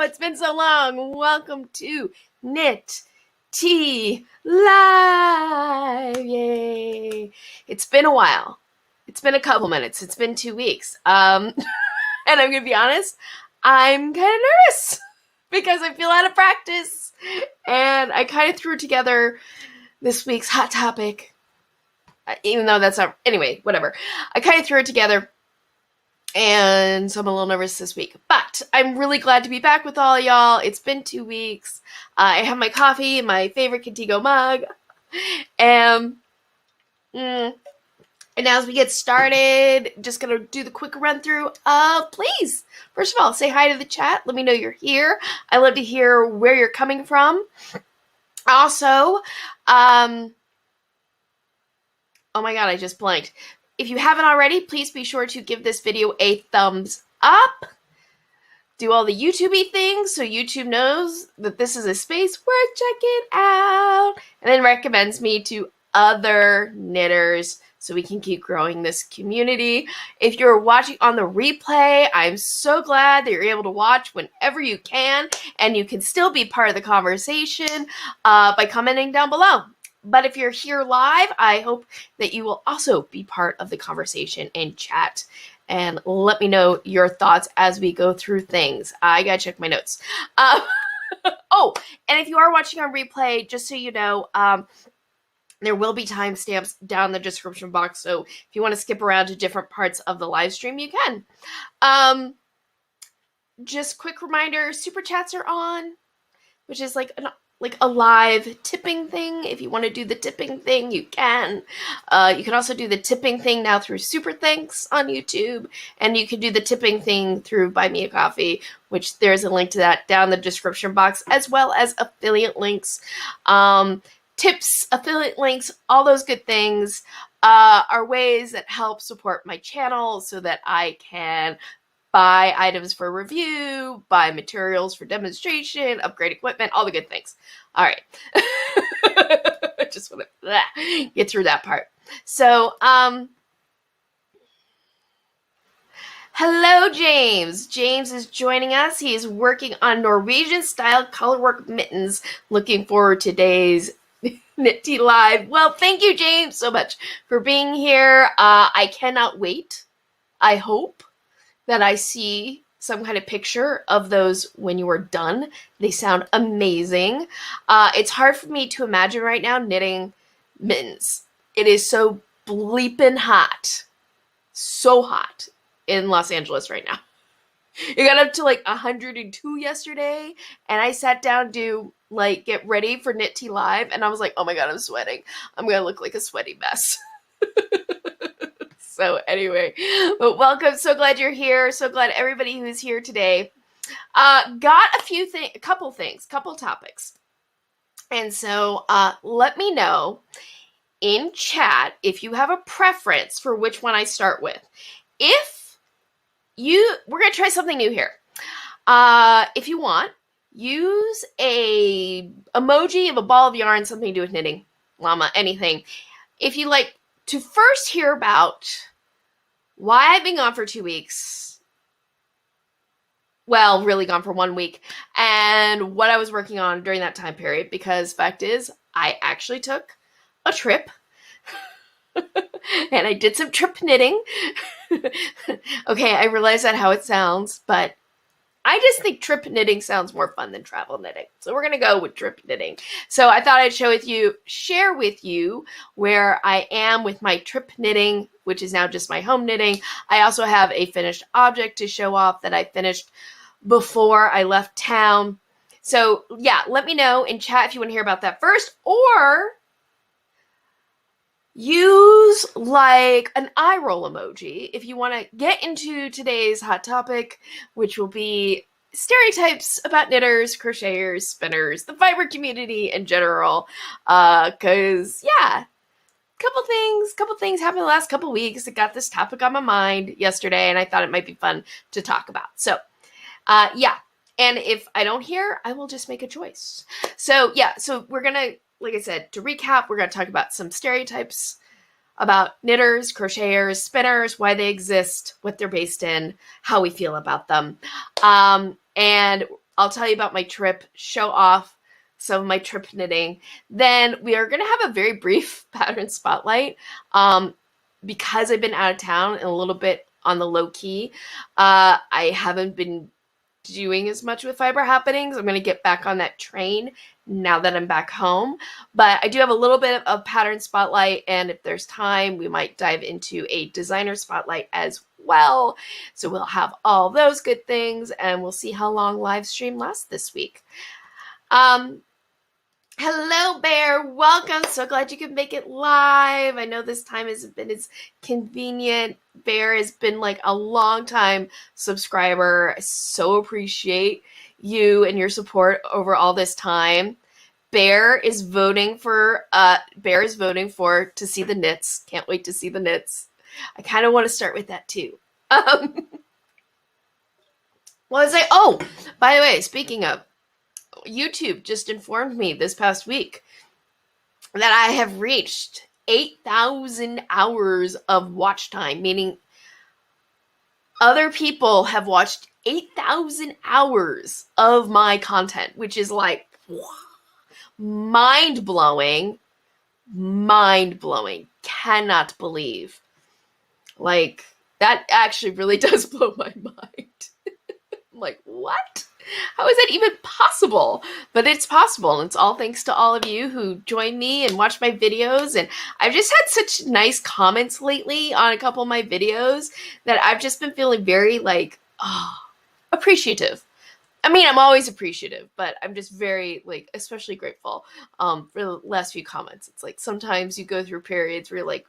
it's been so long. Welcome to Knit Tea Live. Yay. It's been a while. It's been a couple minutes. It's been 2 weeks. And I'm going to be honest, I'm kind of nervous because I feel out of practice. And I kind of threw together this week's hot topic, even though that's not, anyway, whatever. I kind of threw it together. And so I'm a little nervous this week. But I'm really glad to be back with all y'all. It's been 2 weeks. I have my coffee in my favorite Contigo mug. And as we get started, just going to do the quick run through. Please, first of all, say hi to the chat. Let me know you're here. I love to hear where you're coming from. Also, oh my God, I just blanked. If you haven't already, please be sure to give this video a thumbs up. Do all the YouTubey things so YouTube knows that this is a space worth checking out. And then recommends me to other knitters so we can keep growing this community. If you're watching on the replay, I'm so glad that you're able to watch whenever you can. And you can still be part of the conversation by commenting down below. But if you're here live, I hope that you will also be part of the conversation and chat. And let me know your thoughts as we go through things. I gotta check my notes. Oh, and if you are watching on replay, just so you know, there will be timestamps down in the description box. So if you want to skip around to different parts of the live stream, you can. Just quick reminder, super chats are on, which is like a live tipping thing. If you want to do the tipping thing, you can. You can also do the tipping thing now through Super Thanks on YouTube. And you can do the tipping thing through Buy Me a Coffee, which there's a link to that down in the description box, as well as affiliate links. Tips, affiliate links, all those good things are ways that help support my channel so that I can buy items for review, buy materials for demonstration, upgrade equipment, all the good things. All right. I just want to get through that part. So, hello, James. James is joining us. He is working on Norwegian-style colorwork mittens. Looking forward to today's Knit Tea Live. Well, thank you, James, so much for being here. I cannot wait. I hope that I see some kind of picture of those when you are done. They sound amazing. It's hard for me to imagine right now knitting mittens. It is so bleeping hot. So hot in Los Angeles right now. It got up to like 102 yesterday, and I sat down to like get ready for Knit Tea Live, and I was like, oh my God, I'm sweating. I'm gonna look like a sweaty mess. So anyway, but welcome. So glad you're here. So glad everybody who's here today. Got a couple topics. And so let me know in chat if you have a preference for which one I start with. We're going to try something new here. If you want, use a emoji of a ball of yarn, something to do with knitting, llama, anything. If you like to first hear about why I've been gone for 2 weeks, well, really gone for 1 week, and what I was working on during that time period, because fact is, I actually took a trip, and I did some trip knitting. Okay, I realize that how it sounds, but I just think trip knitting sounds more fun than travel knitting. So we're going to go with trip knitting. So I thought I'd share with you where I am with my trip knitting, which is now just my home knitting. I also have a finished object to show off that I finished before I left town. So yeah, let me know in chat if you want to hear about that first, or use like an eye roll emoji if you want to get into today's hot topic, which will be stereotypes about knitters, crocheters, spinners, the fiber community in general. Cause yeah, couple things happened the last couple weeks. I got this topic on my mind yesterday, and I thought it might be fun to talk about. So yeah, and if I don't hear, I will just make a choice. So yeah, so we're gonna, like I said, to recap, we're going to talk about some stereotypes about knitters, crocheters, spinners, why they exist, what they're based in, how we feel about them. And I'll tell you about my trip, show off some of my trip knitting. Then we are going to have a very brief pattern spotlight because I've been out of town and a little bit on the low key. I haven't been doing as much with Fiber Happenings. I'm going to get back on that train now that I'm back home. But I do have a little bit of pattern spotlight, and if there's time, we might dive into a designer spotlight as well. So we'll have all those good things, and we'll see how long Livestream lasts this week. Hello, Bear. Welcome. So glad you could make it live. I know this time hasn't been as convenient. Bear has been like a long time subscriber. I so appreciate you and your support over all this time. Bear is voting for to see the knits. Can't wait to see the knits. I kind of want to start with that too. What was I? Oh, by the way, speaking of, YouTube just informed me this past week that I have reached 8,000 hours of watch time, meaning other people have watched 8,000 hours of my content, which is like mind-blowing. Cannot believe. Like, that actually really does blow my mind. I'm like, what? How is that even possible? But it's possible, and it's all thanks to all of you who join me and watch my videos. And I've just had such nice comments lately on a couple of my videos that I've just been feeling very like, appreciative. I mean, I'm always appreciative, but I'm just very like especially grateful for the last few comments. It's like sometimes you go through periods where you're like,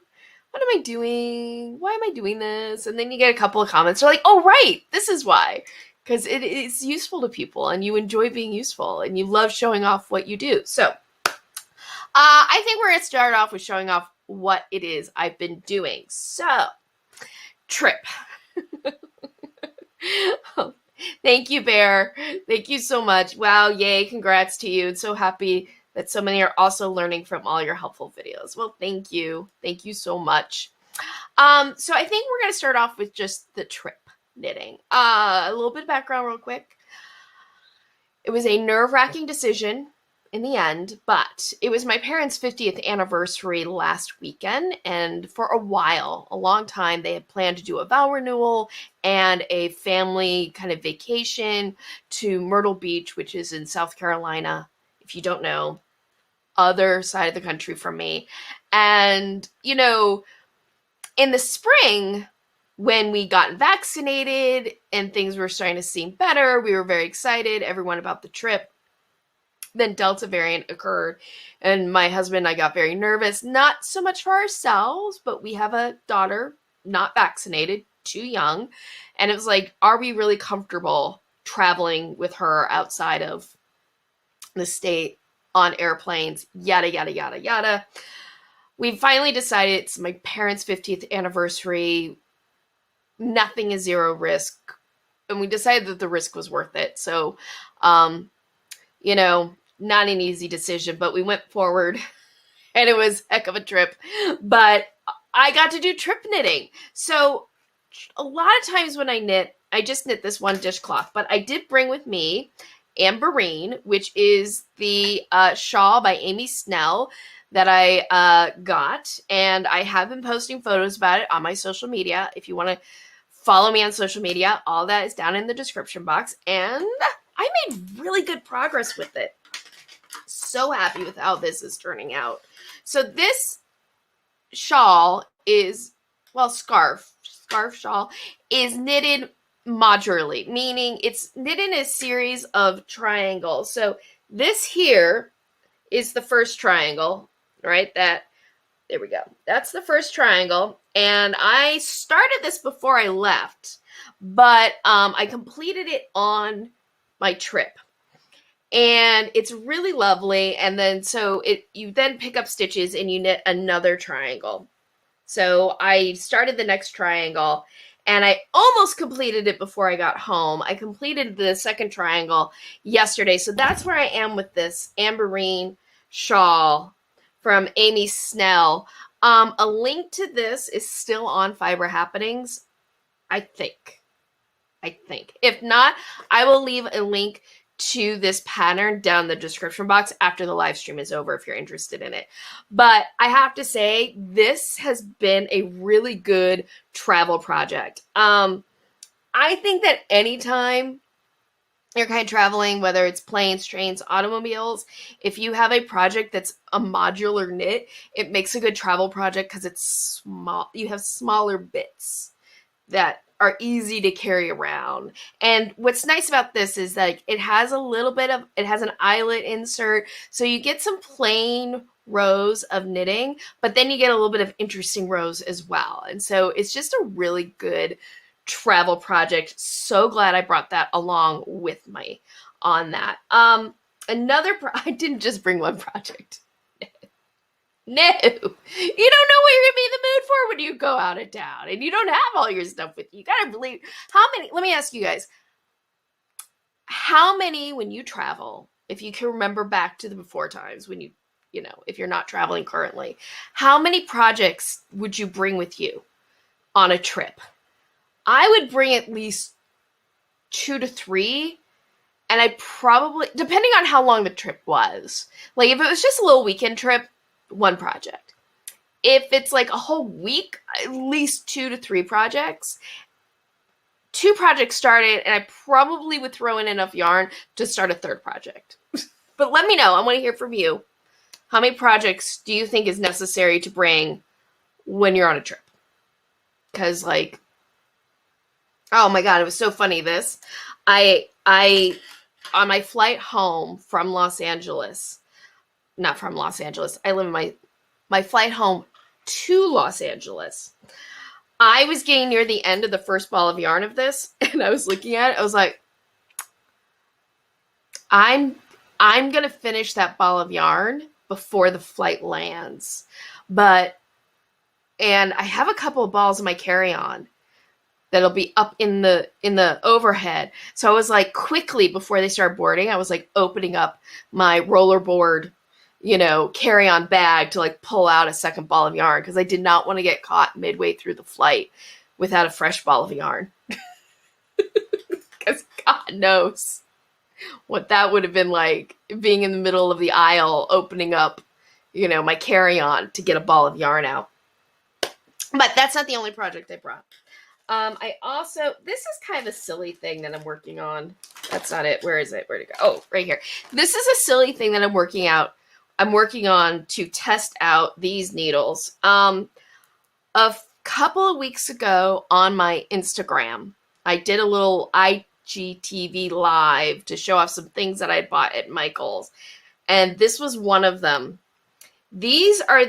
what am I doing? Why am I doing this? And then you get a couple of comments. They're like, oh, right, this is why. Because it is useful to people, and you enjoy being useful, and you love showing off what you do. So, I think we're going to start off with showing off what it is I've been doing. So, trip. Thank you, Bear. Thank you so much. Wow, yay, congrats to you. And so happy that so many are also learning from all your helpful videos. Well, thank you. Thank you so much. So I think we're going to start off with just the trip knitting. A little bit of background real quick. It was a nerve-wracking decision in the end, but it was my parents' 50th anniversary last weekend, and for a while, a long time, they had planned to do a vow renewal and a family kind of vacation to Myrtle Beach, which is in South Carolina, if you don't know, other side of the country from me. And, you know, in the spring, when we got vaccinated and things were starting to seem better, we were very excited, everyone, about the trip. Then Delta variant occurred, and my husband and I got very nervous, not so much for ourselves, but we have a daughter, not vaccinated, too young, and it was like, are we really comfortable traveling with her outside of the state on airplanes, yada, yada, yada, yada. We finally decided it's my parents' 50th anniversary. Nothing is zero risk. And we decided that the risk was worth it. So, you know, not an easy decision, but we went forward and it was a heck of a trip. But I got to do trip knitting. So a lot of times when I knit, I just knit this one dishcloth, but I did bring with me Amberine, which is the shawl by Amy Snell that I got. And I have been posting photos about it on my social media. If you want to follow me on social media, all that is down in the description box. And I made really good progress with it. So happy with how this is turning out. So this shawl is, well, scarf shawl is knitted modularly, meaning it's knitted in a series of triangles. So this here is the first triangle, right? There we go. That's the first triangle. And I started this before I left, but I completed it on my trip. And it's really lovely. And then you then pick up stitches and you knit another triangle. So I started the next triangle and I almost completed it before I got home. I completed the second triangle yesterday. So that's where I am with this Amberine shawl from Amy Snell. A link to this is still on Fiber Happenings, I think. If not, I will leave a link to this pattern down the description box after the live stream is over if you're interested in it. But I have to say, this has been a really good travel project. I think that anytime you're kind of traveling, whether it's planes, trains, automobiles, if you have a project that's a modular knit, it makes a good travel project because it's small. You have smaller bits that are easy to carry around. And what's nice about this is that it has an eyelet insert, so you get some plain rows of knitting, but then you get a little bit of interesting rows as well. And so it's just a really good travel project. So glad I brought that along with me on that. I didn't just bring one project. No, you don't know what you're gonna be in the mood for when you go out of town and you don't have all your stuff with you. You gotta believe let me ask you guys, how many, when you travel, if you can remember back to the before times when if you're not traveling currently, how many projects would you bring with you on a trip? I would bring at least 2 to 3, and I probably, depending on how long the trip was, like if it was just a little weekend trip, 1 project. If it's like a whole week, at least 2 to 3 projects. 2 projects started, and I probably would throw in enough yarn to start a 3rd project. But let me know. I want to hear from you. How many projects do you think is necessary to bring when you're on a trip? Because oh my God, it was so funny this. I on my flight home from Los Angeles, not from Los Angeles, I live in my flight home to Los Angeles. I was getting near the end of the first ball of yarn of this, and I was looking at it. I was like, I'm going to finish that ball of yarn before the flight lands. And I have a couple of balls in my carry-on that'll be up in the overhead. So I was like, quickly before they start boarding, I was like opening up my rollerboard, carry-on bag to like pull out a second ball of yarn because I did not want to get caught midway through the flight without a fresh ball of yarn. Because God knows what that would have been like, being in the middle of the aisle, opening up, my carry-on to get a ball of yarn out. But that's not the only project I brought. This is kind of a silly thing that I'm working on. That's not it. Where is it? Where'd it go? Oh, right here. This is a silly thing that I'm working on to test out these needles. A couple of weeks ago on my Instagram, I did a little IGTV live to show off some things that I bought at Michael's. And this was one of them. These are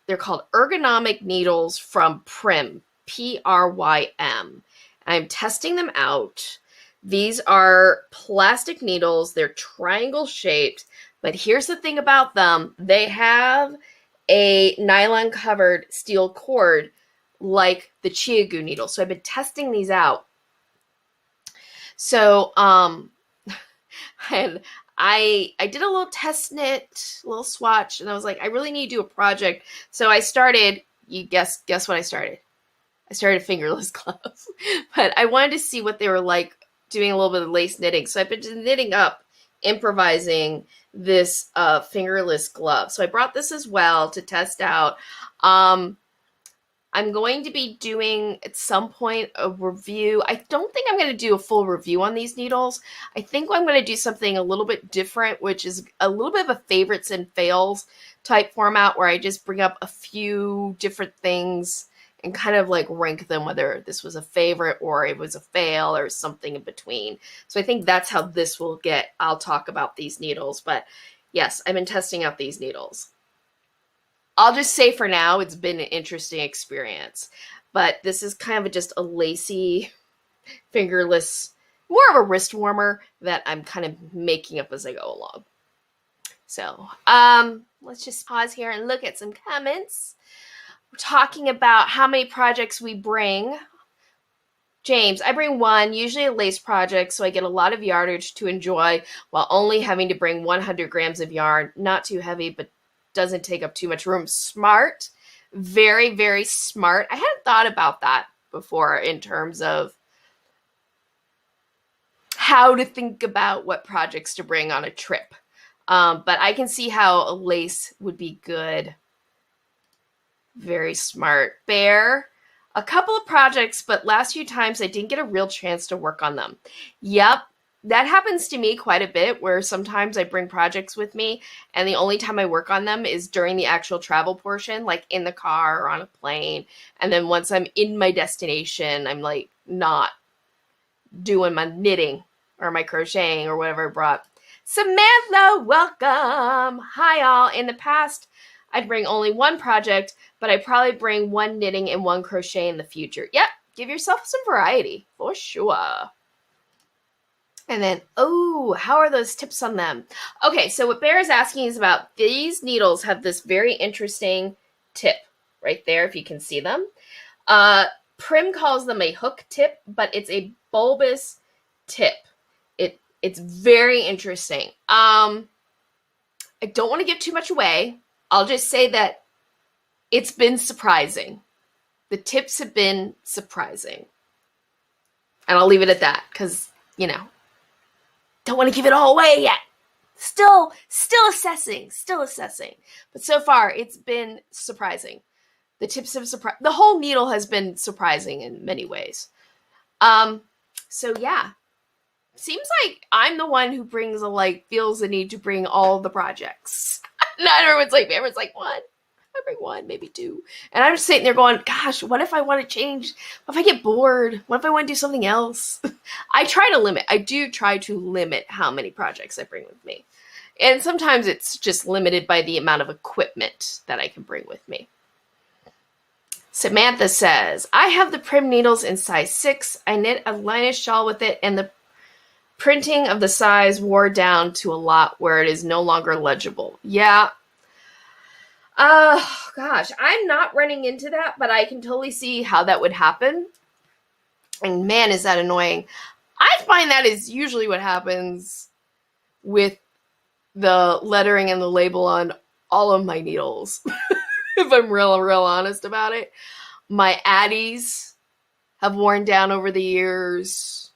they're called ergonomic needles from Prym. Prym. I'm testing them out. These are plastic needles. They're triangle shaped, but here's the thing about them. They have a nylon covered steel cord like the Chiagu needle. So I've been testing these out. So, and I did a little test knit, a little swatch, and I was like, I really need to do a project. So I started, you guess what I started? I started fingerless gloves, but I wanted to see what they were like doing a little bit of lace knitting. So I've been knitting up, improvising this fingerless glove. So I brought this as well to test out. I'm going to be doing at some point a review. I don't think I'm going to do a full review on these needles. I think I'm going to do something a little bit different, which is a little bit of a favorites and fails type format where I just bring up a few different things and kind of like rank them, whether this was a favorite or it was a fail or something in between. So I think that's how this will get. I'll talk about these needles, but yes, I've been testing out these needles. I'll just say for now, it's been an interesting experience, but this is kind of just a lacy, fingerless, more of a wrist warmer that I'm kind of making up as I go along. So, let's just pause here and look at some comments. We're talking about how many projects we bring. James, I bring 1, usually a lace project, so I get a lot of yardage to enjoy while only having to bring 100 grams of yarn. Not too heavy, but doesn't take up too much room. Smart. Very, very smart. I hadn't thought about that before in terms of how to think about what projects to bring on a trip. But I can see how a lace would be good. Very smart. Bear, a couple of projects, but last few times I didn't get a real chance to work on them. Yep, that happens to me quite a bit, where sometimes I bring projects with me and the only time I work on them is during the actual travel portion, like in the car or on a plane. And then once I'm in my destination, I'm like not doing my knitting or my crocheting or whatever I brought. Samantha, welcome. Hi, all. In the past, I'd bring only one project, but I probably bring one knitting and one crochet in the future. Yep, give yourself some variety for sure. And then, oh, how are those tips on them? Okay, so what Bear is asking is about these needles have this very interesting tip right there, if you can see them. Prim calls them a hook tip, but it's a bulbous tip. It's very interesting. I don't want to give too much away. I'll just say that it's been surprising. The tips have been surprising. And I'll leave it at that because, you know, don't want to give it all away yet. Still assessing. But so far, it's been surprising. The tips have surprised. The whole needle has been surprising in many ways. So yeah. Seems like I'm the one who brings feels the need to bring all the projects. Not everyone's like, one. I bring one, maybe two. And I'm just sitting there going, gosh, what if I want to change? What if I get bored? What if I want to do something else? I do try to limit how many projects I bring with me. And sometimes it's just limited by the amount of equipment that I can bring with me. Samantha says, I have the Prim needles in size 6. I knit a Linus shawl with it, and the printing of the size wore down to a lot where it is no longer legible. Yeah. Gosh, I'm not running into that, but I can totally see how that would happen. And man, is that annoying. I find that is usually what happens with the lettering and the label on all of my needles. If I'm real honest about it. My Addies have worn down over the years.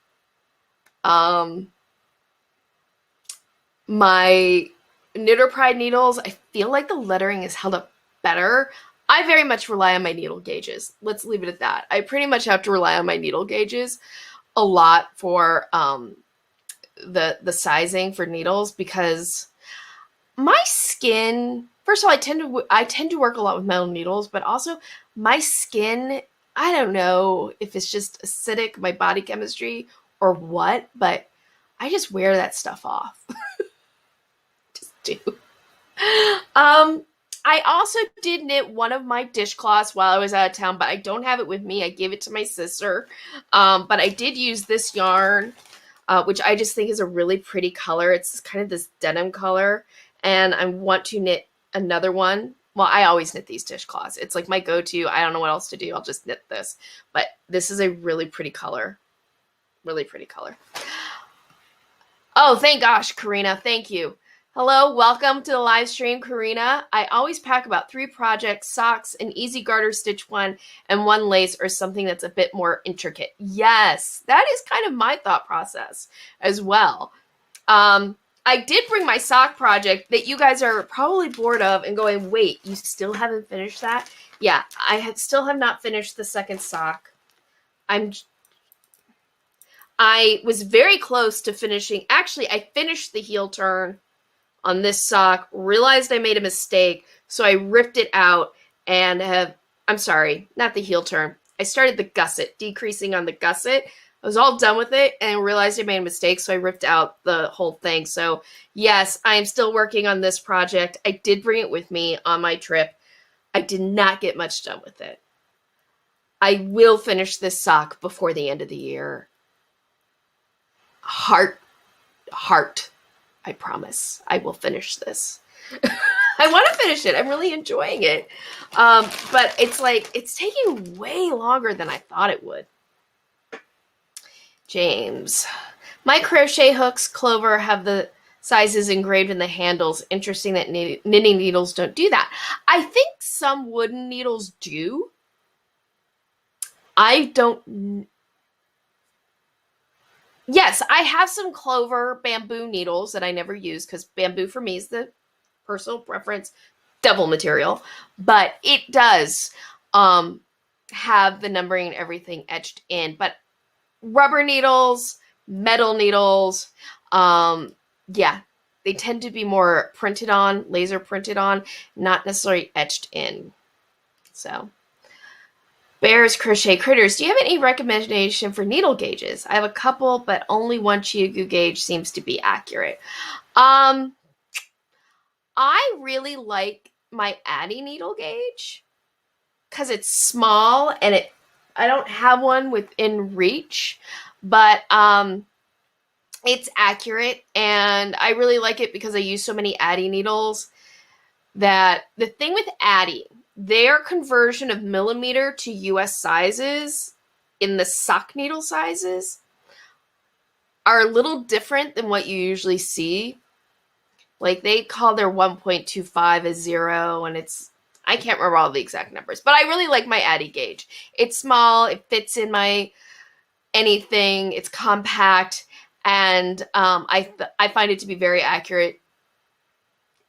My Knitter Pride needles, I feel like the lettering is held up better. I very much rely on my needle gauges. Let's leave it at that. I pretty much have to rely on my needle gauges a lot for the sizing for needles, because my skin, first of all, I tend to work a lot with metal needles, but also my skin, I don't know if it's just acidic, my body chemistry, or what, but I just wear that stuff off. Just do. I also did knit one of my dishcloths while I was out of town, but I don't have it with me. I gave it to my sister. But I did use this yarn, which I just think is a really pretty color. It's kind of this denim color. And I want to knit another one. Well, I always knit these dishcloths. It's like my go-to. I don't know what else to do. I'll just knit this. But this is a really pretty color. Really pretty color. Oh, thank gosh, Karina. Thank you. Hello, welcome to the live stream, Karina. I always pack about 3 projects, socks, an easy garter stitch one, and one lace or something that's a bit more intricate. Yes, that is kind of my thought process as well. I did bring my sock project that you guys are probably bored of and going, wait, you still haven't finished that? Yeah, still have not finished the second sock. I was very close to finishing. Actually, I finished the heel turn on this sock, realized I made a mistake, so I ripped it out and I'm sorry, not the heel turn. I started the gusset, decreasing on the gusset. I was all done with it and realized I made a mistake, so I ripped out the whole thing. So yes, I am still working on this project. I did bring it with me on my trip. I did not get much done with it. I will finish this sock before the end of the year. Heart, I promise. I will finish this. I want to finish it. I'm really enjoying it. But it's taking way longer than I thought it would. James. My crochet hooks, Clover, have the sizes engraved in the handles. Interesting that knitting needles don't do that. I think some wooden needles do. I don't... Yes, I have some clover bamboo needles that I never use because bamboo for me is the personal preference devil material, but it does have the numbering and everything etched in. But rubber needles, metal needles, yeah, they tend to be more printed on, laser printed on, not necessarily etched in. So, Bears Crochet Critters, do you have any recommendation for needle gauges? I have a couple, but only one Chiagu gauge seems to be accurate. I really like my Addy needle gauge because it's small and I don't have one within reach, but it's accurate, and I really like it because I use so many Addy needles. That the thing with Addy, their conversion of millimeter to US sizes in the sock needle sizes are a little different than what you usually see. Like they call their 1.25 a 0, and I can't remember all the exact numbers, but I really like my Addy gauge. It's small, it fits in my anything, it's compact, and I find it to be very accurate.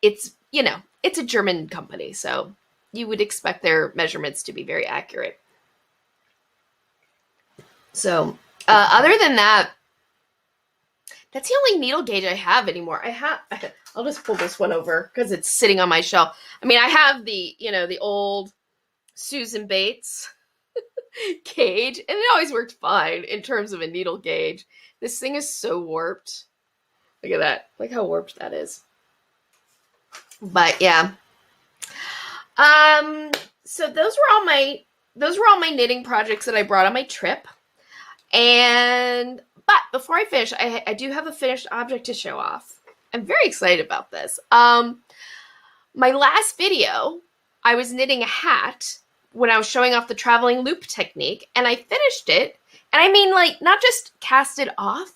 It's, it's a German company, so you would expect their measurements to be very accurate. So, other than that, that's the only needle gauge I have anymore. I'll just pull this one over because it's sitting on my shelf. I mean, I have the old Susan Bates gauge, and it always worked fine in terms of a needle gauge. This thing is so warped. Look at that. Look how warped that is. But yeah. So those were all my knitting projects that I brought on my trip. But before I finish, I do have a finished object to show off. I'm very excited about this. My last video, I was knitting a hat when I was showing off the traveling loop technique, and I finished it. And I mean, like, not just cast it off,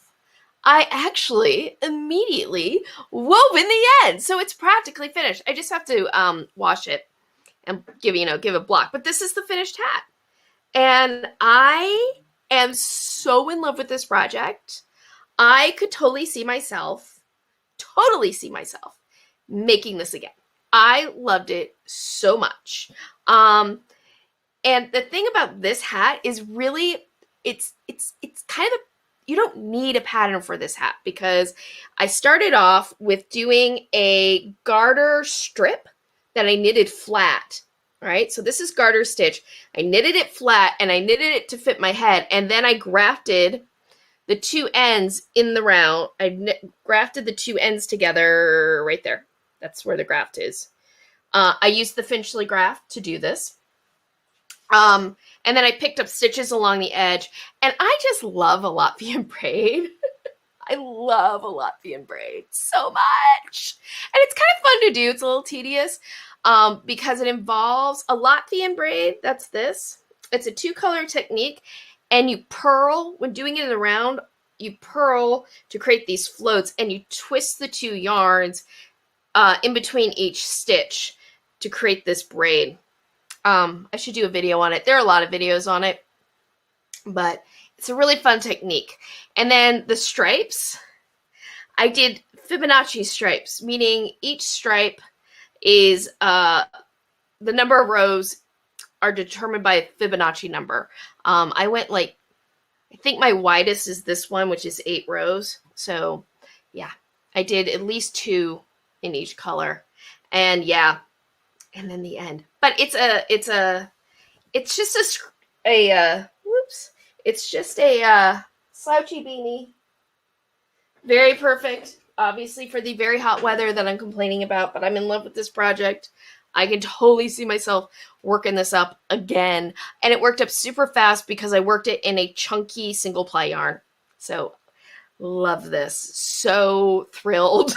I actually immediately wove in the end. So it's practically finished. I just have to wash it and give a block. But this is the finished hat. And I am so in love with this project. I could totally see myself making this again. I loved it so much. And the thing about this hat is really, it's kind of, you don't need a pattern for this hat because I started off with doing a garter strip that I knitted flat. All right, so this is garter stitch. I knitted it flat and I knitted it to fit my head, and then I grafted the two ends in the round. I grafted the two ends together right there. That's where the graft is. I used the Finchley graft to do this. And then I picked up stitches along the edge, and I just love a Latvian braid. I love a Latvian braid so much. And it's kind of fun to do. It's a little tedious because it involves a Latvian braid. That's this. It's a 2-color technique, and you purl. When doing it in the round, you purl to create these floats, and you twist the 2 yarns in between each stitch to create this braid. I should do a video on it. There are a lot of videos on it, but it's a really fun technique. And then the stripes, I did Fibonacci stripes, meaning each stripe is the number of rows are determined by a Fibonacci number. I went I think my widest is this one, which is 8 rows. So yeah, I did at least 2 in each color. And yeah, and then the end. But it's just a slouchy beanie. Very perfect, obviously, for the very hot weather that I'm complaining about, but I'm in love with this project. I can totally see myself working this up again. And it worked up super fast because I worked it in a chunky single ply yarn. So love this. So thrilled.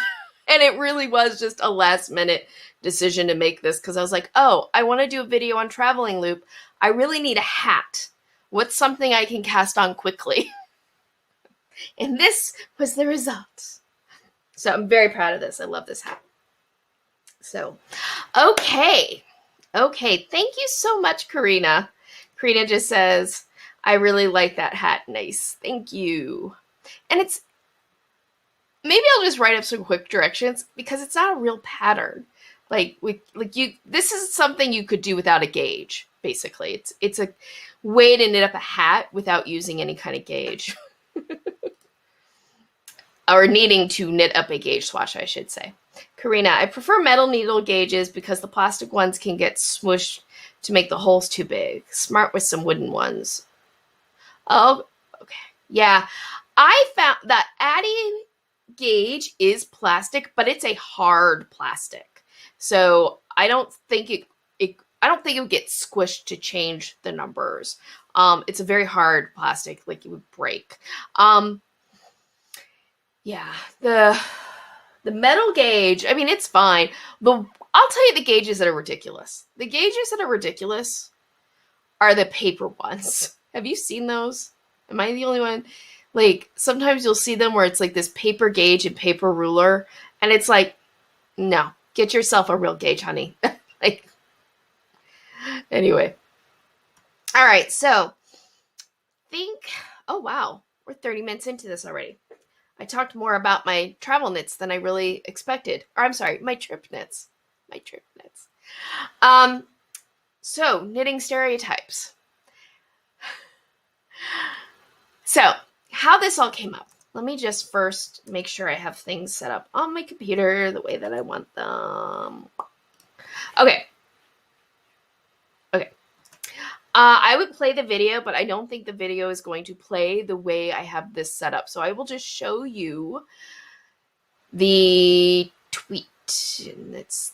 And it really was just a last minute decision to make this because I was like, oh, I want to do a video on traveling loop. I really need a hat. What's something I can cast on quickly? And this was the result. So I'm very proud of this. I love this hat. So, okay. Thank you so much, Karina. Karina just says, I really like that hat. Nice. Thank you. And maybe I'll just write up some quick directions because it's not a real pattern. This is something you could do without a gauge, basically. It's a way to knit up a hat without using any kind of gauge. Or needing to knit up a gauge swatch, I should say. Karina, I prefer metal needle gauges because the plastic ones can get smushed to make the holes too big. Smart with some wooden ones. Oh, okay. Yeah. I found that Addie gauge is plastic, but it's a hard plastic. So I don't think it would get squished to change the numbers. It's a very hard plastic, like it would break. Yeah, the metal gauge, I mean, it's fine. But I'll tell you the gauges that are ridiculous. The gauges that are ridiculous are the paper ones. Have you seen those? Am I the only one? Like, sometimes you'll see them where it's like this paper gauge and paper ruler. And it's like, no, get yourself a real gauge, honey. Like, anyway. All right, so oh, wow. We're 30 minutes into this already. I talked more about my travel knits than I really expected. Or I'm sorry, my trip knits. So, knitting stereotypes. So, how this all came up. Let me just first make sure I have things set up on my computer the way that I want them. Okay. I would play the video, but I don't think the video is going to play the way I have this set up. So I will just show you the tweet. And it's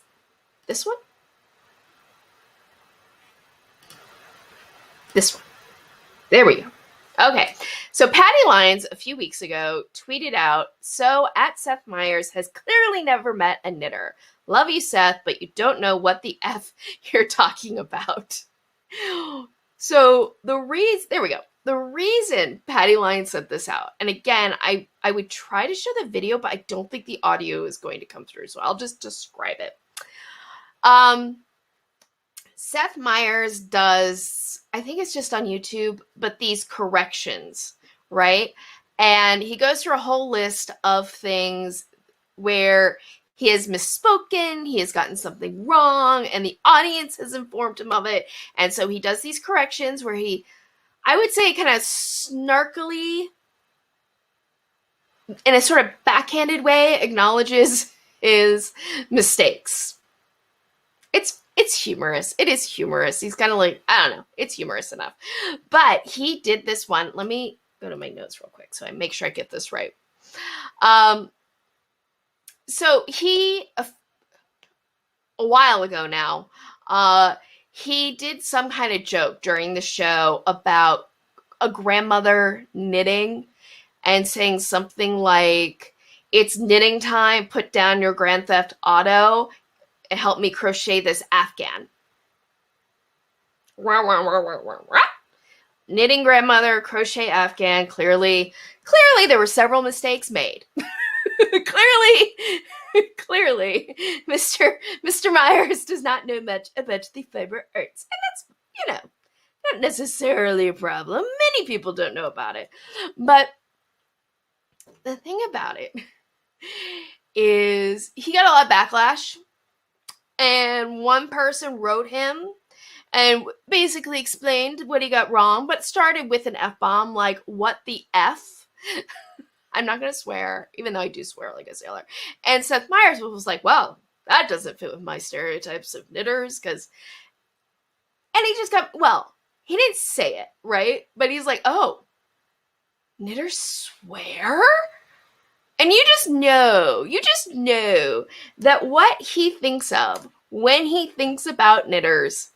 this one. This one. There we go. Okay. So Patty Lyons a few weeks ago tweeted out, so at Seth Meyers has clearly never met a knitter. Love you, Seth, but you don't know what the F you're talking about. So there we go. The reason Patty Lyons sent this out, and again, I would try to show the video, but I don't think the audio is going to come through, so I'll just describe it. Seth Meyers does, I think it's just on YouTube, but these corrections, right? And he goes through a whole list of things where he has misspoken, he has gotten something wrong, and the audience has informed him of it. And so he does these corrections where he, I would say, kind of snarkily, in a sort of backhanded way, acknowledges his mistakes. It's humorous. It is humorous. He's kind of like, I don't know, it's humorous enough. But he did this one. Let me go to my notes real quick so I make sure I get this right. So he, a while ago now, he did some kind of joke during the show about a grandmother knitting and saying something like, it's knitting time, put down your Grand Theft Auto and help me crochet this Afghan. Knitting grandmother, crochet Afghan. Clearly there were several mistakes made. Clearly, Mr. Meyers does not know much about the fiber arts. And that's, not necessarily a problem. Many people don't know about it. But the thing about it is he got a lot of backlash. And one person wrote him and basically explained what he got wrong, but started with an F-bomb, like, what the F? I'm not going to swear, even though I do swear like a sailor. And Seth Meyers was like, well, that doesn't fit with my stereotypes of knitters, and he just got, well, he didn't say it, right? But he's like, oh, knitters swear? And you just know that what he thinks of when he thinks about knitters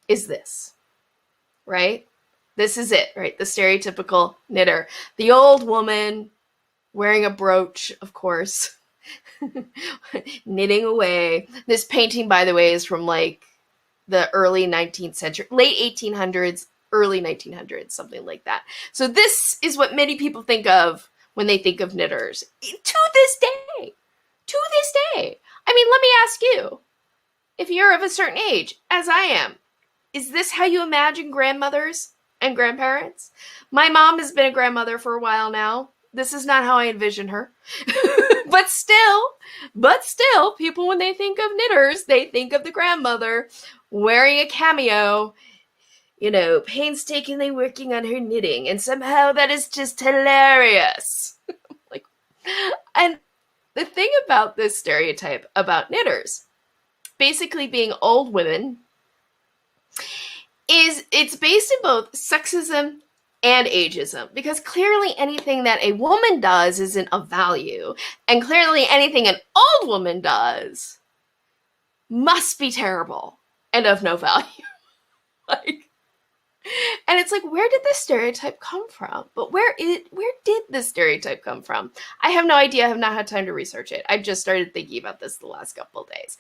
is this, right? This is it, right? The stereotypical knitter. The old woman wearing a brooch, of course, knitting away. This painting, by the way, is from like the early 19th century, late 1800s, early 1900s, something like that. So this is what many people think of when they think of knitters. To this day. I mean, let me ask you, if you're of a certain age, as I am, is this how you imagine grandmothers and grandparents? My mom has been a grandmother for a while now. This is not how I envision her. but still, people, when they think of knitters, they think of the grandmother wearing a cameo, you know, painstakingly working on her knitting, and somehow that is just hilarious. Like, and the thing about this stereotype about knitters, basically being old women, is it's based in both sexism and ageism, because clearly anything that a woman does isn't of value, and clearly anything an old woman does must be terrible and of no value. Like, and it's like, where did this stereotype come from? But where did this stereotype come from? I have no idea. I have not had time to research it. I've just started thinking about this the last couple of days.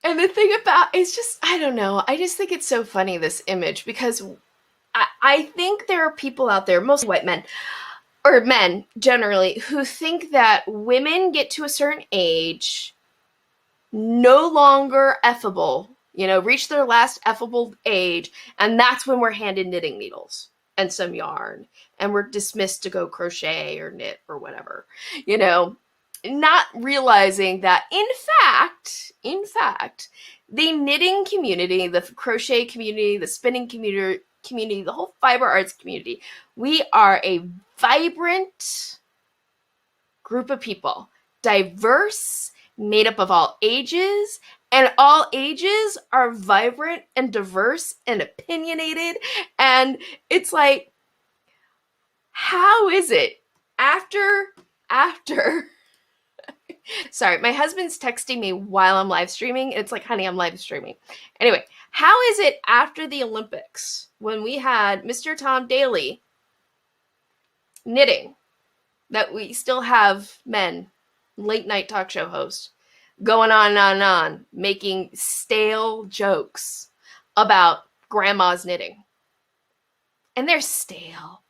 And the thing about it's just, I don't know. I just think it's so funny, this image, because I think there are people out there, mostly white men, or men generally, who think that women get to a certain age, no longer effable, you know, reach their last effable age, and that's when we're handed knitting needles and some yarn, and we're dismissed to go crochet or knit or whatever, you know. Not realizing that, in fact, the knitting community, the crochet community, the spinning community, the whole fiber arts community, we are a vibrant group of people, diverse, made up of all ages, and all ages are vibrant and diverse and opinionated. And it's like, how is it after sorry, my husband's texting me while I'm live streaming. It's like, honey, I'm live streaming. Anyway, how is it after the Olympics, when we had Mr. Tom Daly knitting, that we still have men, late night talk show hosts, going on and on, making stale jokes about grandma's knitting? And they're stale.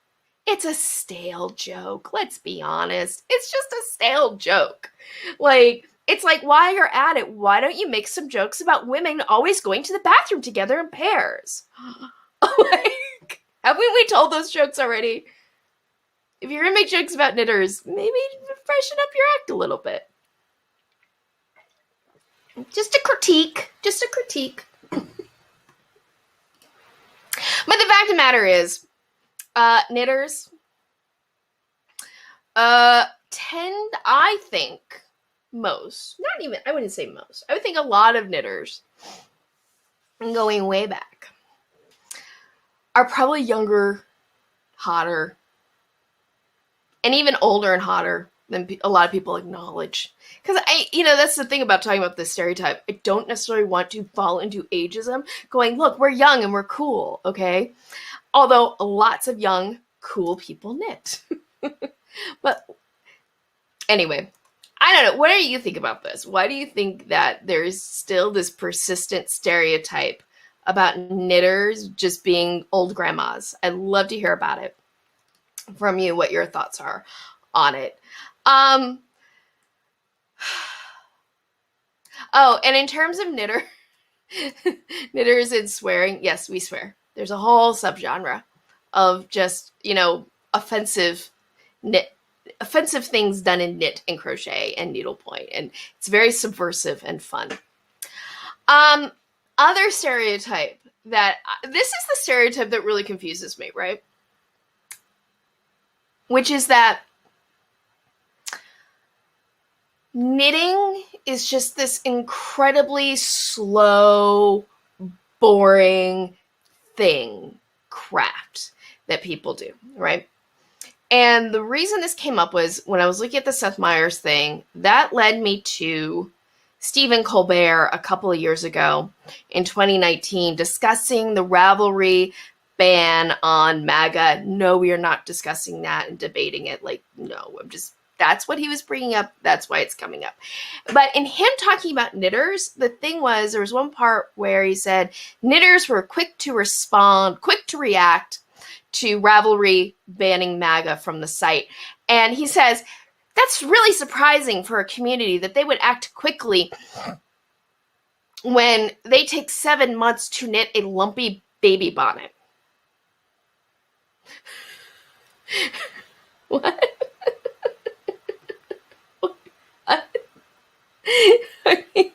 It's a stale joke. Let's be honest. It's just a stale joke. Like, it's like, while you're at it, why don't you make some jokes about women always going to the bathroom together in pairs? Like, haven't we told those jokes already? If you're going to make jokes about knitters, maybe freshen up your act a little bit. Just a critique. But the fact of the matter is, knitters tend, I think, I wouldn't say most, I would think a lot of knitters, going way back, are probably younger, hotter, and even older and hotter than a lot of people acknowledge. Because that's the thing about talking about this stereotype. I don't necessarily want to fall into ageism, going, look, we're young and we're cool, okay? Although lots of young, cool people knit. But anyway, I don't know. What do you think about this? Why do you think that there's still this persistent stereotype about knitters just being old grandmas? I'd love to hear about it from you, what your thoughts are on it. Oh, and in terms of knitters and swearing, yes, we swear. There's a whole subgenre of just, offensive things done in knit and crochet and needlepoint, and it's very subversive and fun. Other stereotype this is the stereotype that really confuses me, right? Which is that knitting is just this incredibly slow, boring craft that people do, right? And the reason this came up was when I was looking at the Seth Meyers thing, that led me to Stephen Colbert a couple of years ago in 2019 discussing the Ravelry ban on MAGA. No, we are not discussing that and debating it. Like, no, that's what he was bringing up. That's why it's coming up. But in him talking about knitters, the thing was, there was one part where he said knitters were quick to respond, quick to react to Ravelry banning MAGA from the site. And he says, that's really surprising for a community that they would act quickly when they take 7 months to knit a lumpy baby bonnet. What? I mean,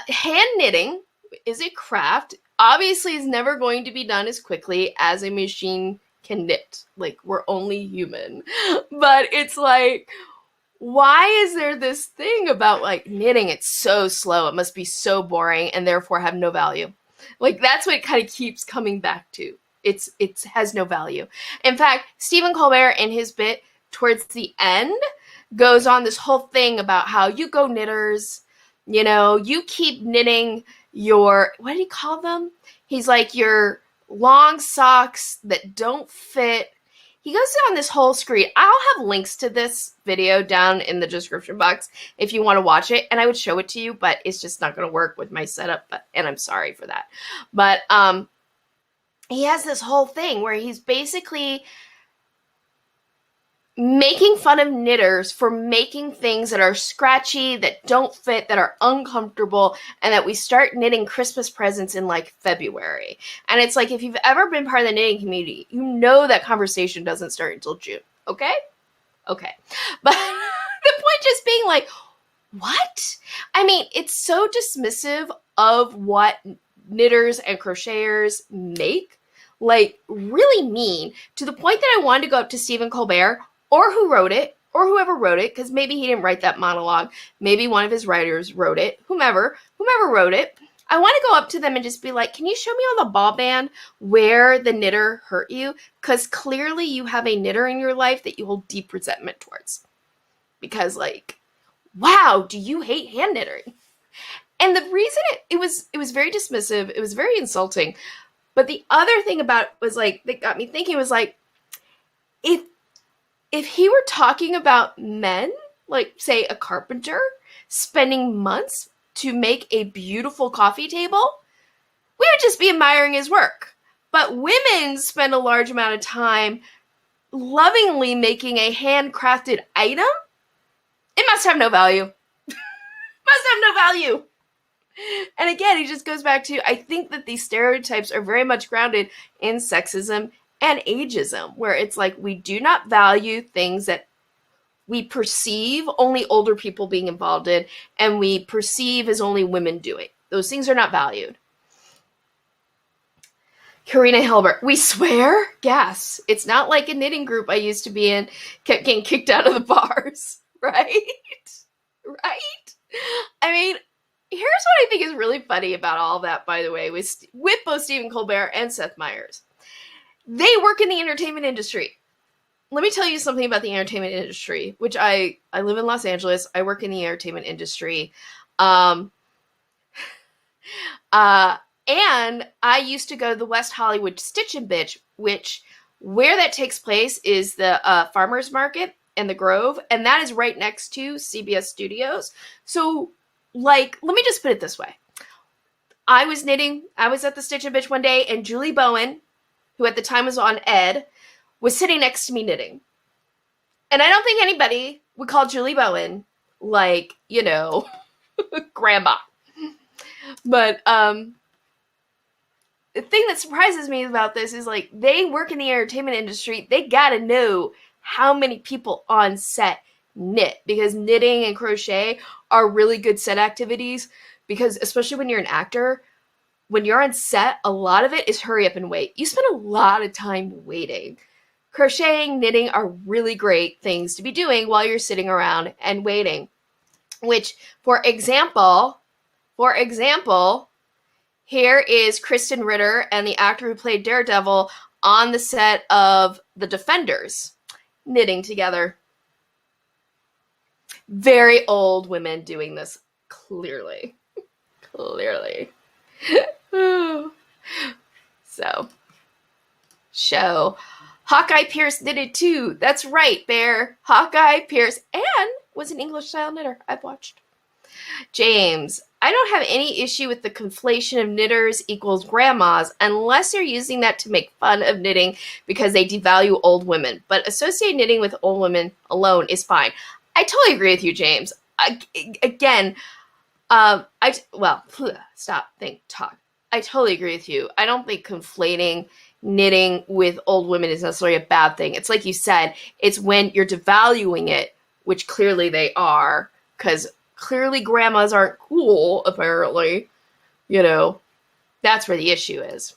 hand knitting is a craft. Obviously, is never going to be done as quickly as a machine can knit. Like, we're only human. But it's like, why is there this thing about like knitting? It's so slow. It must be so boring and therefore have no value. Like, that's what it kind of keeps coming back to. It has no value. In fact, Stephen Colbert in his bit towards the end goes on this whole thing about how you go knitters, you know, you keep knitting your, what did he call them? He's like, your long socks that don't fit. He goes down this whole screen. I'll have links to this video down in the description box if you want to watch it, and I would show it to you, but it's just not going to work with my setup, and I'm sorry for that. But he has this whole thing where he's basically making fun of knitters for making things that are scratchy, that don't fit, that are uncomfortable, and that we start knitting Christmas presents in like February. And it's like, if you've ever been part of the knitting community, you know that conversation doesn't start until June. Okay? Okay. But the point just being like, what? I mean, it's so dismissive of what knitters and crocheters make, like really mean, to the point that I wanted to go up to Stephen Colbert, or who wrote it, or whoever wrote it, because maybe he didn't write that monologue. Maybe one of his writers wrote it. Whomever wrote it. I want to go up to them and just be like, can you show me on the ball band where the knitter hurt you? Because clearly you have a knitter in your life that you hold deep resentment towards. Because, like, wow, do you hate hand knitting? And the reason it was very dismissive, it was very insulting. But the other thing about it was, like, that got me thinking was, like, if he were talking about men, like, say, a carpenter, spending months to make a beautiful coffee table, we would just be admiring his work. But women spend a large amount of time lovingly making a handcrafted item. It must have no value. Must have no value. And again, it just goes back to, I think that these stereotypes are very much grounded in sexism and ageism, where it's like, we do not value things that we perceive only older people being involved in, and we perceive as only women doing. Those things are not valued. Karina Hilbert, we swear? Gas. It's not like a knitting group I used to be in kept getting kicked out of the bars, right? Right? I mean, here's what I think is really funny about all that, by the way, with both Stephen Colbert and Seth Meyers. They work in the entertainment industry. Let me tell you something about the entertainment industry, which I live in Los Angeles. I work in the entertainment industry. And I used to go to the West Hollywood Stitch and Bitch, which where that takes place is the Farmers Market and the Grove. And that is right next to CBS Studios. So, like, let me just put it this way. I was knitting. I was at the Stitch and Bitch one day, and Julie Bowen, who at the time was on Ed, was sitting next to me knitting. And I don't think anybody would call Julie Bowen, like, you know, grandma. But the thing that surprises me about this is, like, they work in the entertainment industry. They gotta know how many people on set knit, because knitting and crochet are really good set activities, because especially when you're an actor, when you're on set, a lot of it is hurry up and wait. You spend a lot of time waiting. Crocheting, knitting are really great things to be doing while you're sitting around and waiting. Which, for example, here is Kristen Ritter and the actor who played Daredevil on the set of The Defenders, knitting together. Very old women doing this, clearly. Clearly. So, show. Hawkeye Pierce knitted too. That's right, Bear. Hawkeye Pierce and was an English style knitter. I've watched. James, I don't have any issue with the conflation of knitters equals grandmas unless you're using that to make fun of knitting because they devalue old women. But associate knitting with old women alone is fine. I totally agree with you, James. Stop, think, talk. I totally agree with you. I don't think conflating knitting with old women is necessarily a bad thing. It's like you said, it's when you're devaluing it, which clearly they are, because clearly grandmas aren't cool, apparently. You know, that's where the issue is.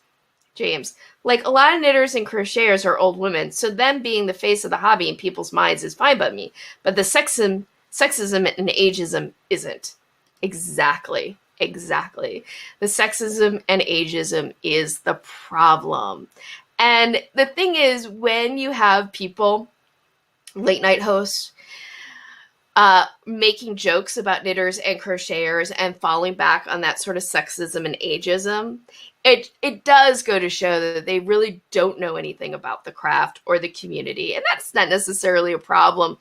James, like a lot of knitters and crocheters are old women, so them being the face of the hobby in people's minds is fine by me, but the sexism and ageism isn't. Exactly. The sexism and ageism is the problem. And the thing is, when you have people, late night hosts, making jokes about knitters and crocheters and falling back on that sort of sexism and ageism, it does go to show that they really don't know anything about the craft or the community. And that's not necessarily a problem,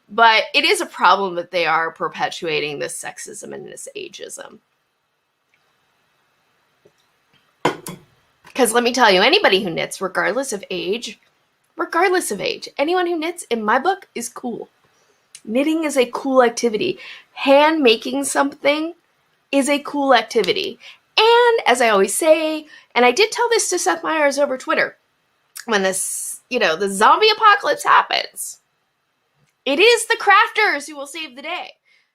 but it is a problem that they are perpetuating this sexism and this ageism. Because let me tell you, anybody who knits, regardless of age, anyone who knits, in my book, is cool. Knitting is a cool activity. Hand making something is a cool activity. And as I always say, and I did tell this to Seth Meyers over Twitter, when this, the zombie apocalypse happens, it is the crafters who will save the day.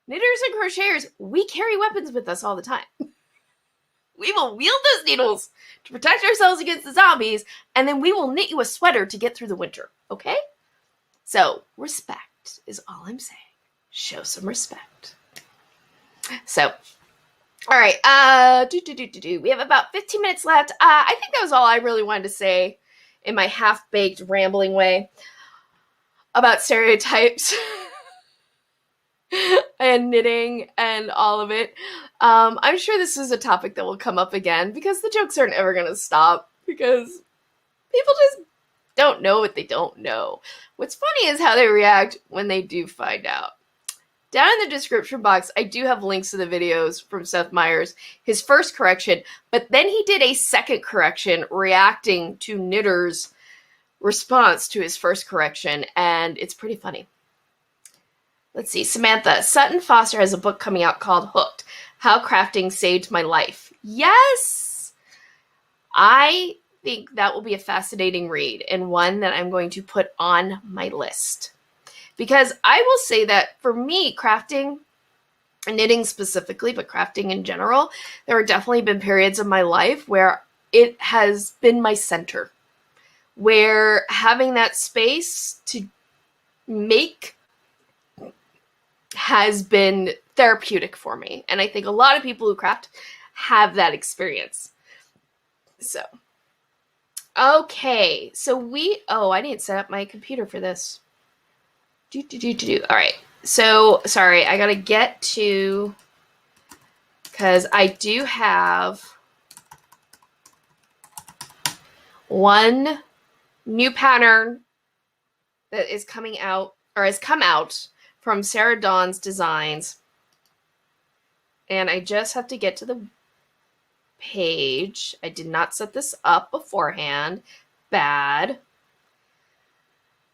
Knitters and crocheters, we carry weapons with us all the time. We will wield those needles to protect ourselves against the zombies, and then we will knit you a sweater to get through the winter, okay? So, respect is all I'm saying. Show some respect. So, all right, we have about 15 minutes left. I think that was all I really wanted to say in my half-baked rambling way about stereotypes and knitting and all of it. I'm sure this is a topic that will come up again because the jokes aren't ever going to stop because people just don't know what they don't know. What's funny is how they react when they do find out. Down in the description box, I do have links to the videos from Seth Meyers, his first correction, but then he did a second correction reacting to Knitter's response to his first correction, and it's pretty funny. Let's see, Samantha, Sutton Foster has a book coming out called Hooked, How Crafting Saved My Life. Yes! I think that will be a fascinating read and one that I'm going to put on my list. Because I will say that for me, crafting, knitting specifically, but crafting in general, there have definitely been periods of my life where it has been my center. Where having that space to make has been therapeutic for me. And I think a lot of people who craft have that experience. So, okay. So I didn't set up my computer for this. All right. So, sorry, I got to get to, because I do have one new pattern that is coming out, or has come out from Sarah Dawn's Designs. And I just have to get to the page. I did not set this up beforehand. Bad.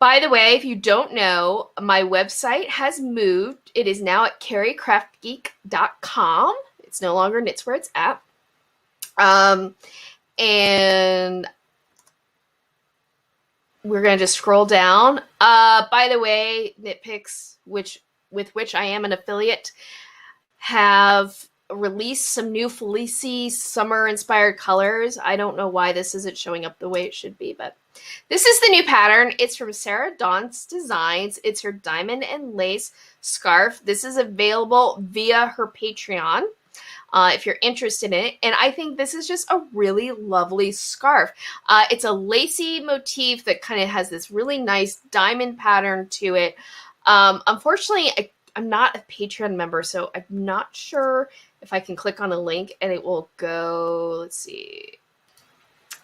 By the way, if you don't know, my website has moved. It is now at CarrieCraftGeek.com. It's no longer Knits Where It's At. And we're going to just scroll down. By the way, Knitpicks, with which I am an affiliate, have released some new Felici summer-inspired colors. I don't know why this isn't showing up the way it should be, but this is the new pattern. It's from Sarah Dawn's Designs. It's her diamond and lace scarf. This is available via her Patreon if you're interested in it. And I think this is just a really lovely scarf. It's a lacy motif that kind of has this really nice diamond pattern to it. Unfortunately, I'm not a Patreon member, so I'm not sure if I can click on a link and it will go, let's see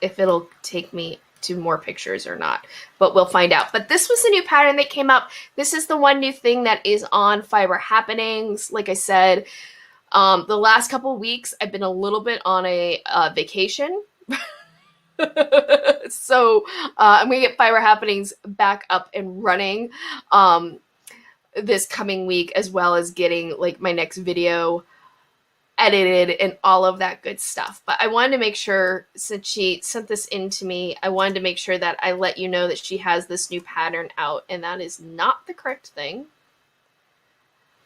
if it'll take me to more pictures or not, but we'll find out. But this was the new pattern that came up. This is the one new thing that is on Fiber Happenings. Like I said, the last couple of weeks, I've been a little bit on a vacation. So I'm going to get Fiber Happenings back up and running this coming week, as well as getting like my next video edited and all of that good stuff. But I wanted to make sure, since she sent this in to me, I wanted to make sure that I let you know that she has this new pattern out, and that is not the correct thing.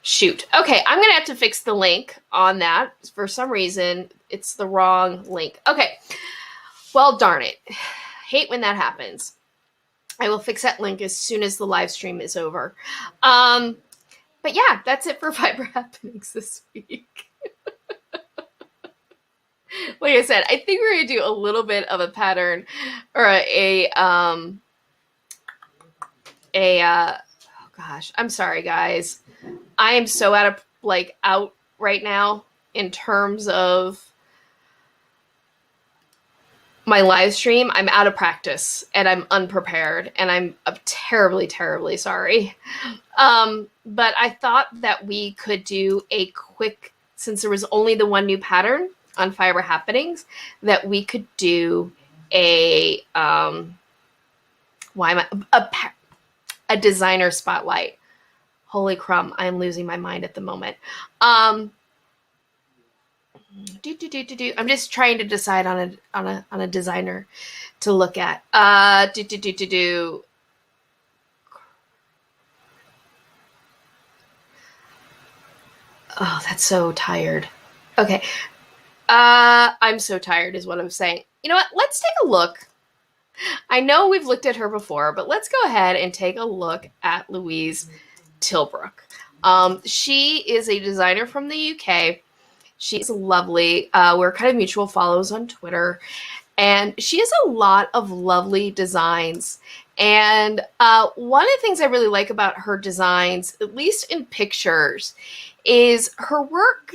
Shoot. Okay, I'm going to have to fix the link on that. For some reason, it's the wrong link. Okay. Well, darn it. Hate when that happens. I will fix that link as soon as the live stream is over. But yeah, that's it for Fiber Happenings this week. Like I said, I think we're going to do a little bit of a pattern or oh gosh, I'm sorry guys. I am so out right now in terms of my live stream. I'm out of practice and I'm unprepared and I'm terribly, terribly sorry. But I thought that we could do a quick, since there was only the one new pattern on Fiber Happenings, that we could do a designer spotlight. Holy crumb, I'm losing my mind at the moment. I'm just trying to decide on a designer to look at. Oh, that's so tired. Okay. I'm so tired is what I'm saying. You know what? Let's take a look. I know we've looked at her before, but let's go ahead and take a look at Louise Tilbrook. She is a designer from the UK. She's lovely. We're kind of mutual follows on Twitter. And she has a lot of lovely designs. And one of the things I really like about her designs, at least in pictures, is her work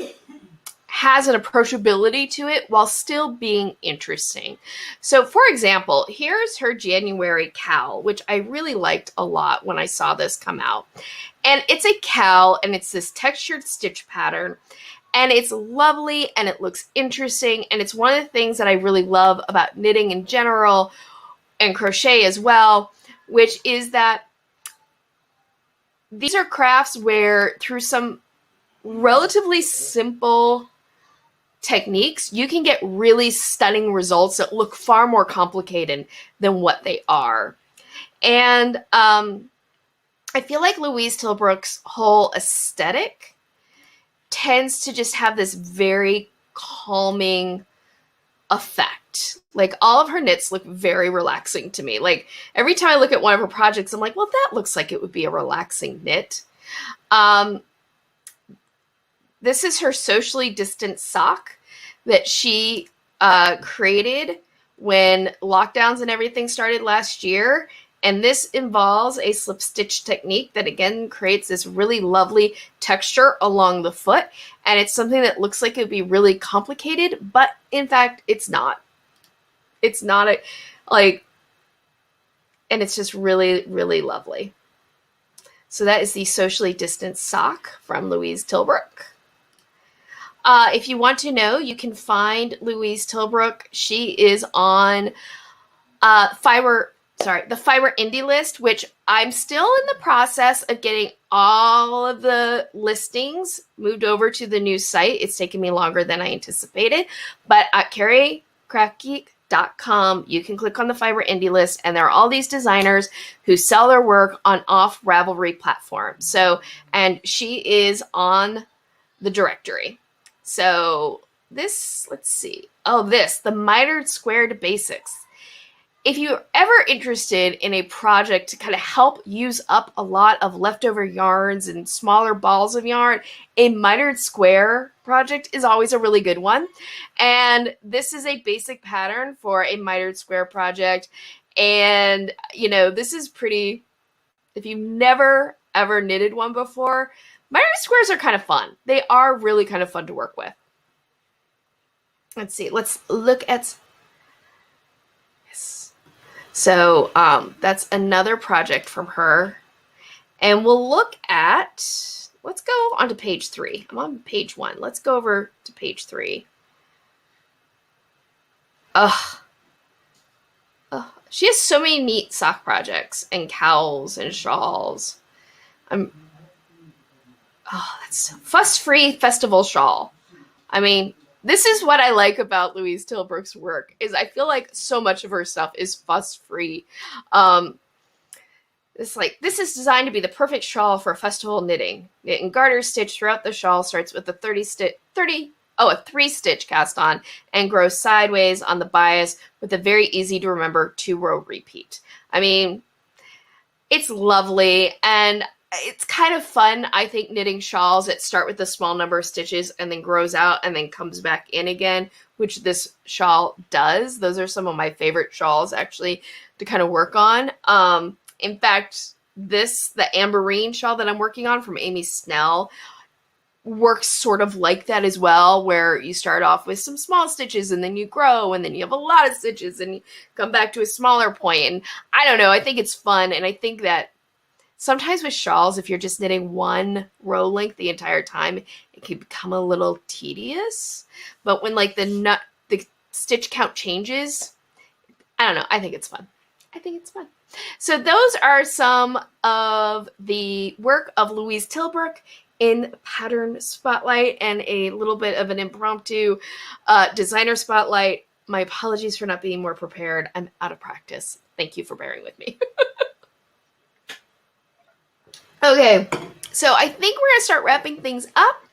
has an approachability to it while still being interesting. So, for example, here's her January cowl, which I really liked a lot when I saw this come out. And it's a cowl, and it's this textured stitch pattern. And it's lovely, and it looks interesting, and it's one of the things that I really love about knitting in general, and crochet as well, which is that these are crafts where through some relatively simple techniques, you can get really stunning results that look far more complicated than what they are. And I feel like Louise Tilbrook's whole aesthetic tends to just have this very calming effect. Like, all of her knits look very relaxing to me. Like, every time I look at one of her projects, I'm like, well, that looks like it would be a relaxing knit. This is her socially distant sock that she created when lockdowns and everything started last year. And this involves a slip stitch technique that, again, creates this really lovely texture along the foot. And it's something that looks like it would be really complicated, but in fact, it's not. It's not and it's just really, really lovely. So that is the socially distant sock from Louise Tilbrook. If you want to know, you can find Louise Tilbrook. She is on the Fiber Indie list, which I'm still in the process of getting all of the listings moved over to the new site. It's taken me longer than I anticipated, but at Carrie, CraftGeek.com, you can click on the Fiber Indie list, and there are all these designers who sell their work on off Ravelry platforms. So, and she is on the directory. So this, let's see. Oh, the mitered squared basics. If you're ever interested in a project to kind of help use up a lot of leftover yarns and smaller balls of yarn, a mitered square project is always a really good one. And this is a basic pattern for a mitered square project. And, you know, this is pretty, if you've never ever knitted one before, mitered squares are kind of fun. They are really kind of fun to work with. Let's see. Let's look at... So that's another project from her. And we'll look at, let's go on to page 3. I'm on page 1. Let's go over to page 3. She has so many neat sock projects and cowls and shawls. That's Fuss Free Festival Shawl. I mean, this is what I like about Louise Tilbrook's work, is I feel like so much of her stuff is fuss-free. This is designed to be the perfect shawl for festival knitting. Knit and garter stitch throughout the shawl starts with a 3-stitch cast on and grows sideways on the bias with a very easy to remember 2-row repeat. I mean, it's lovely, and it's kind of fun, I think, knitting shawls that start with a small number of stitches and then grows out and then comes back in again, which this shawl does. Those are some of my favorite shawls, actually, to kind of work on. In fact, the Amberine shawl that I'm working on from Amy Snell works sort of like that as well, where you start off with some small stitches and then you grow and then you have a lot of stitches and you come back to a smaller point. And I don't know, I think it's fun. And I think that sometimes with shawls, if you're just knitting one row length the entire time, it can become a little tedious. But when like the stitch count changes, I don't know, I think it's fun. I think it's fun. So those are some of the work of Louise Tilbrook in Pattern Spotlight and a little bit of an impromptu designer spotlight. My apologies for not being more prepared. I'm out of practice. Thank you for bearing with me. Okay, so I think we're going to start wrapping things up.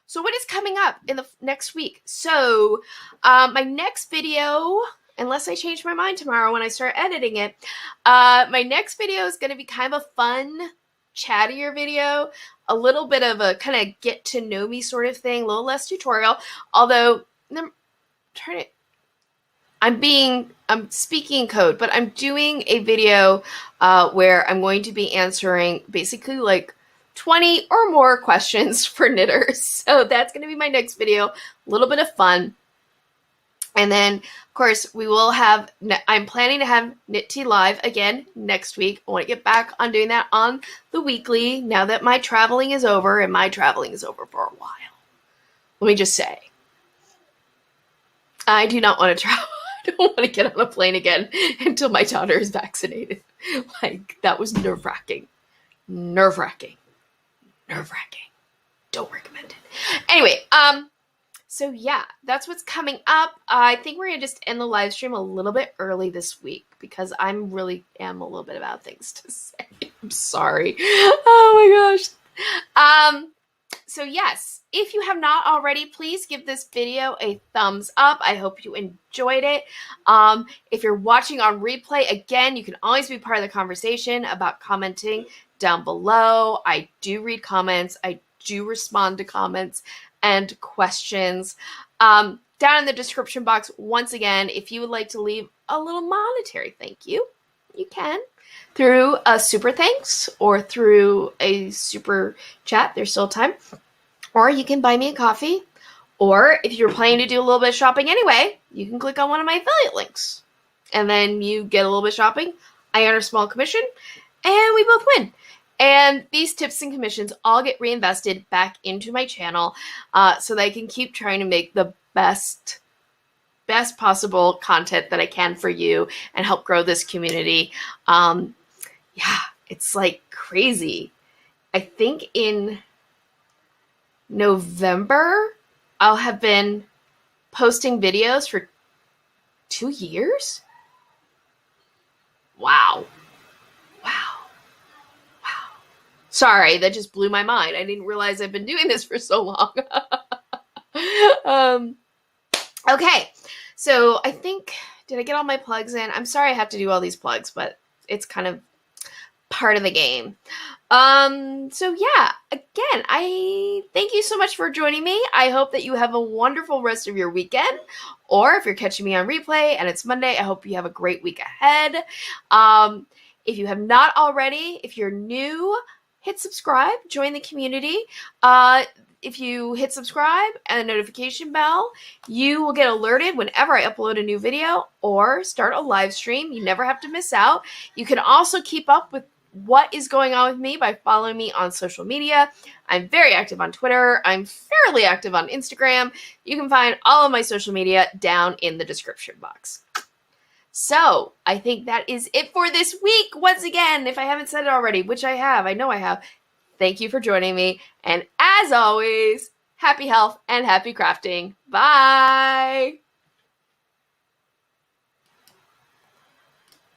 So what is coming up in the next week? So my next video, unless I change my mind tomorrow when I start editing it, my next video is going to be kind of a fun, chattier video, a little bit of a kind of get to know me sort of thing, a little less tutorial, although I'm speaking code, but I'm doing a video where I'm going to be answering basically like 20 or more questions for knitters. So that's going to be my next video, a little bit of fun. And then, of course, I'm planning to have Knit Tea Live again next week. I want to get back on doing that on the weekly now that my traveling is over, and my traveling is over for a while. Let me just say, I do not want to travel. I don't want to get on a plane again until my daughter is vaccinated. Like, that was nerve-wracking. Nerve-wracking. Nerve-wracking. Don't recommend it. Anyway, so yeah, that's what's coming up. I think we're going to just end the live stream a little bit early this week because I really am a little bit about things to say. I'm sorry. Oh my gosh. So yes, if you have not already, please give this video a thumbs up. I hope you enjoyed it. If you're watching on replay, again, you can always be part of the conversation about commenting down below. I do read comments. I do respond to comments and questions. Down in the description box, once again, if you would like to leave a little monetary thank you, you can. Through a super thanks or through a super chat. There's still time. Or you can buy me a coffee. Or if you're planning to do a little bit of shopping anyway, you can click on one of my affiliate links. And then you get a little bit of shopping. I earn a small commission. And we both win. And these tips and commissions all get reinvested back into my channel so that I can keep trying to make the best possible content that I can for you and help grow this community. Yeah, it's like crazy. I think in November, I'll have been posting videos for 2 years. Wow. Sorry, that just blew my mind. I didn't realize I've been doing this for so long. Okay, so I think, did I get all my plugs in? I'm sorry I have to do all these plugs, but it's kind of part of the game. So yeah, again, I thank you so much for joining me. I hope that you have a wonderful rest of your weekend, or if you're catching me on replay and it's Monday, I hope you have a great week ahead. If you have not already, if you're new, hit subscribe, join the community. If you hit subscribe and the notification bell, you will get alerted whenever I upload a new video or start a live stream. You never have to miss out. You can also keep up with what is going on with me by following me on social media. I'm very active on Twitter. I'm fairly active on Instagram. You can find all of my social media down in the description box. So I think that is it for this week. Once again, if I haven't said it already, which I have, I know I have, thank you for joining me. And as always, happy health, and happy crafting. Bye!